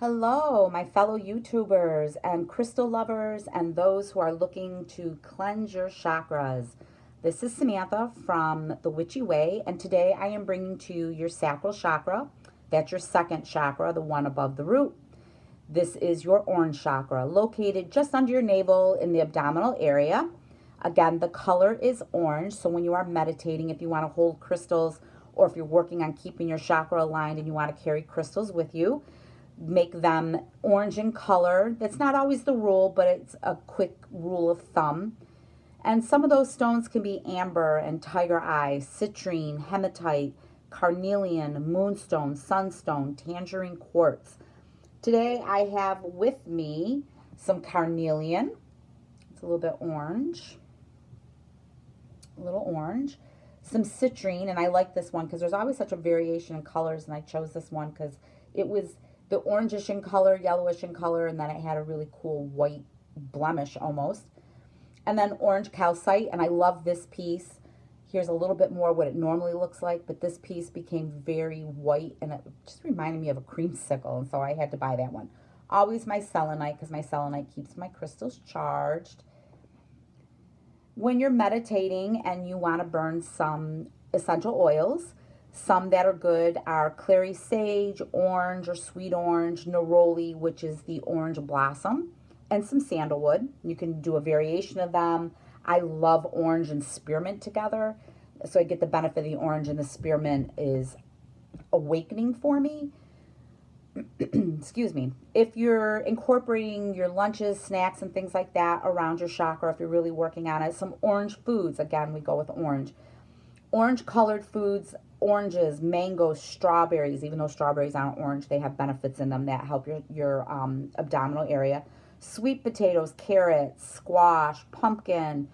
Hello, my fellow YouTubers and crystal lovers and those who are looking to cleanse your chakras. This is Samantha from The Witchy Way, and today I am bringing to you your sacral chakra. That's your second chakra, the one above the root. This is your orange chakra, located just under your navel in the abdominal area. Again, the color is orange, so when you are meditating, if you want to hold crystals or if you're working on keeping your chakra aligned and you want to carry crystals with you, make them orange in color. That's not always the rule, but it's a quick rule of thumb. And some of those stones can be amber and tiger eye, citrine, hematite, carnelian, moonstone, sunstone, tangerine quartz. Today I have with me some carnelian. It's a little bit orange, a little orange. Some citrine, and I like this one because there's always such a variation in colors, and I chose this one because it was the orangish in color, yellowish in color, and then it had a really cool white blemish almost. And then orange calcite, and I love this piece. Here's a little bit more what it normally looks like, but this piece became very white, and it just reminded me of a creamsicle, and so I had to buy that one. Always my selenite, because my selenite keeps my crystals charged. When you're meditating and you want to burn some essential oils, some that are good are clary sage, orange or sweet orange, neroli, which is the orange blossom, and some sandalwood. You can do a variation of them. I love orange and spearmint together, so I get the benefit of the orange, and the spearmint is awakening for me. Excuse me. If you're incorporating your lunches, snacks, and things like that around your chakra, if you're really working on it, some orange foods. Again, we go with orange. Orange colored foods, oranges, mangoes, strawberries. Even though strawberries aren't orange, they have benefits in them that help your abdominal area. Sweet potatoes, carrots, squash, pumpkin.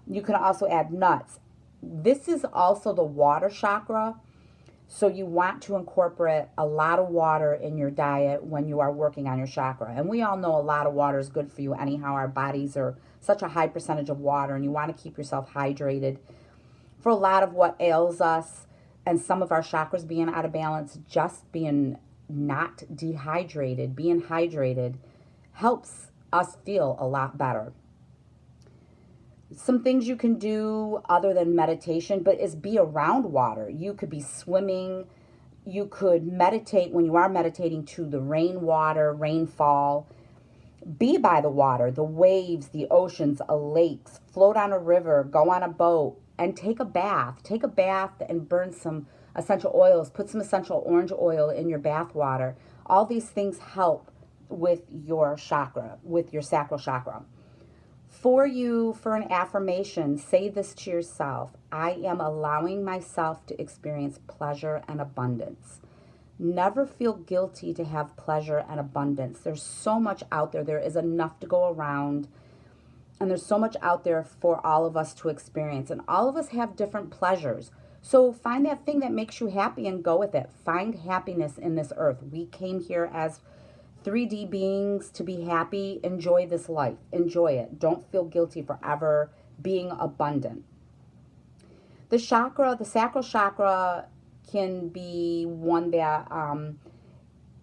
You can also add nuts. This is also the water chakra. So you want to incorporate a lot of water in your diet when you are working on your chakra. And we all know a lot of water is good for you anyhow. Our bodies are such a high percentage of water, and you want to keep yourself hydrated. For a lot of what ails us and some of our chakras being out of balance, just being not dehydrated, being hydrated helps us feel a lot better. Some things you can do other than meditation, but is be around water. You could be swimming. You could meditate when you are meditating to the rainwater, rainfall. Be by the water, the waves, the oceans, lakes. Float on a river, go on a boat, and take a bath. Take a bath and burn some essential oils. Put some essential orange oil in your bath water. All these things help with your chakra, with your sacral chakra. For an affirmation, say this to yourself: I am allowing myself to experience pleasure and abundance. Never feel guilty to have pleasure and abundance. There's so much out there. There is enough to go around, and there's so much out there for all of us to experience. And all of us have different pleasures. So find that thing that makes you happy and go with it. Find happiness in this earth. We came here as 3D beings to be happy. Enjoy this life. Enjoy it. Don't feel guilty for ever being abundant. The sacral chakra can be one that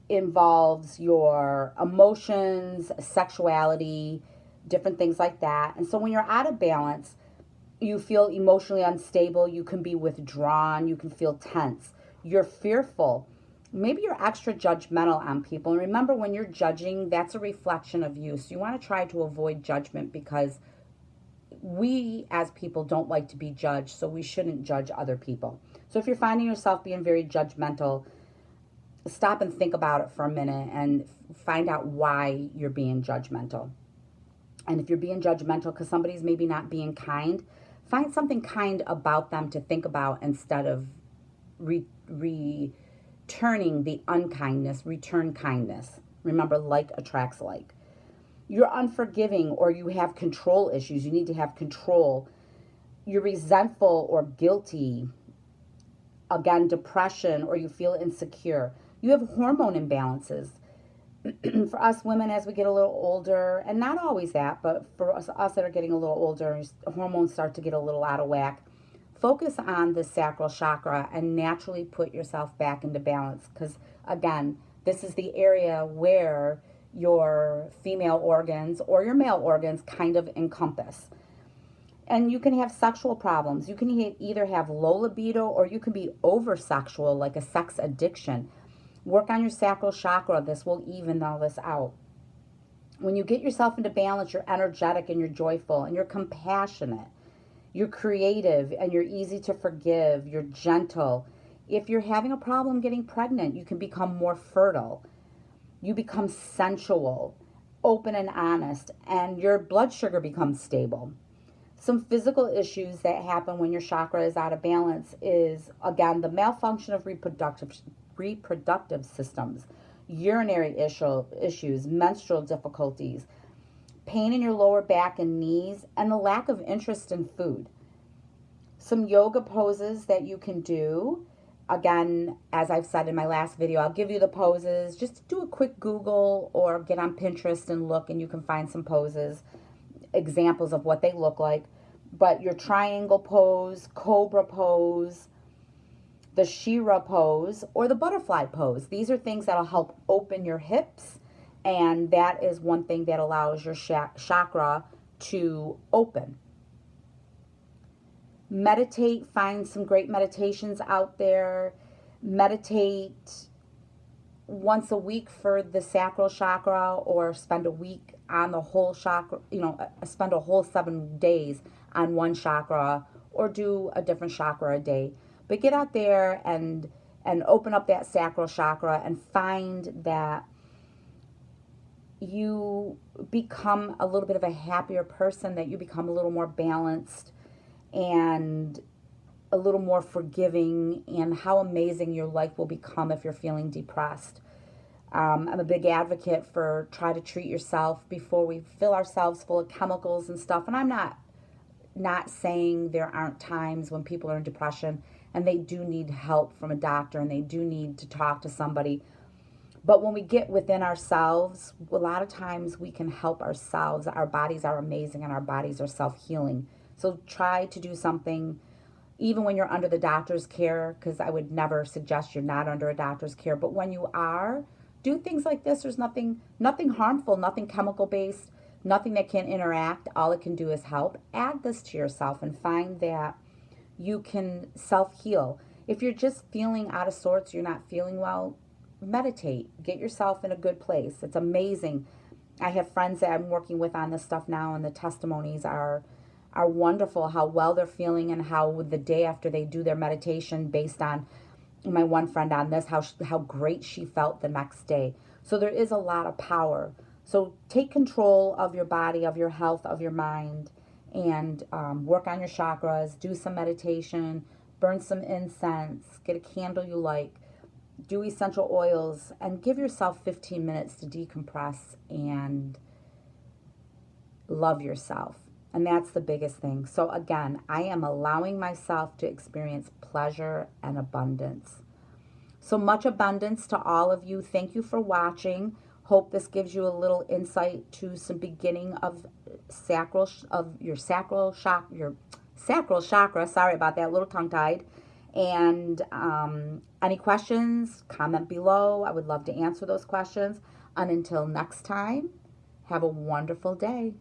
involves your emotions, sexuality, different things like that. And so when you're out of balance, you feel emotionally unstable, you can be withdrawn, you can feel tense, you're fearful. Maybe you're extra judgmental on people. And remember, when you're judging, that's a reflection of you. So you want to try to avoid judgment, because we as people don't like to be judged, so we shouldn't judge other people. So if you're finding yourself being very judgmental, stop and think about it for a minute and find out why you're being judgmental. And if you're being judgmental because somebody's maybe not being kind, find something kind about them to think about instead of returning the unkindness. Return kindness. Remember, like attracts like. You're unforgiving, or you have control issues. You need to have control. You're resentful or guilty. Again, depression, or you feel insecure. You have hormone imbalances. For us women, as we get a little older, and not always that, but for us that are getting a little older, hormones start to get a little out of whack. Focus on the sacral chakra and naturally put yourself back into balance, because again, This is the area where your female organs or your male organs kind of encompass. And you can have sexual problems. You can either have low libido or you can be over sexual, like a sex addiction. Work on your sacral chakra. This will even all this out. When you get yourself into balance, you're energetic and you're joyful and you're compassionate. You're creative and you're easy to forgive. You're gentle. If you're having a problem getting pregnant, you can become more fertile. You become sensual, open and honest, and your blood sugar becomes stable. Some physical issues that happen when your chakra is out of balance is, again, the malfunction of reproductive systems, urinary issues, menstrual difficulties, pain in your lower back and knees, and the lack of interest in food. Some yoga poses that you can do. Again, as I've said in my last video, I'll give you the poses. Just do a quick Google or get on Pinterest and look, and you can find some poses, examples of what they look like. But your triangle pose, cobra pose, the Shira pose, or the butterfly pose. These are things that'll help open your hips, and that is one thing that allows your chakra to open. Meditate, find some great meditations out there. Meditate once a week for the sacral chakra, or spend a week on the whole chakra, spend a whole 7 days on one chakra, or do a different chakra a day. But get out there and open up that sacral chakra and find that you become a little bit of a happier person, that you become a little more balanced and a little more forgiving, and how amazing your life will become if you're feeling depressed. I'm a big advocate for try to treat yourself before we fill ourselves full of chemicals and stuff. And I'm not saying there aren't times when people are in depression and they do need help from a doctor and they do need to talk to somebody. But when we get within ourselves, a lot of times we can help ourselves. Our bodies are amazing and our bodies are self-healing. So try to do something even when you're under the doctor's care, because I would never suggest you're not under a doctor's care. But when you are, do things like this. There's nothing harmful, nothing chemical based, nothing that can interact. All it can do is help. Add this to yourself and find that you can self-heal. If you're just feeling out of sorts, you're not feeling well, meditate. Get yourself in a good place. It's amazing. I have friends that I'm working with on this stuff now, and the testimonies are wonderful, how well they're feeling, and how the day after they do their meditation, based on my one friend on this, how great she felt the next day. So there is a lot of power. So take control of your body, of your health, of your mind, and work on your chakras, do some meditation, burn some incense, get a candle you like, do essential oils, and give yourself 15 minutes to decompress and love yourself. And that's the biggest thing. So again, I am allowing myself to experience pleasure and abundance. So much abundance to all of you. Thank you for watching. Hope this gives you a little insight to some beginning of your sacral chakra. Sorry about that, a little tongue-tied. And any questions, comment below. I would love to answer those questions. And until next time, have a wonderful day.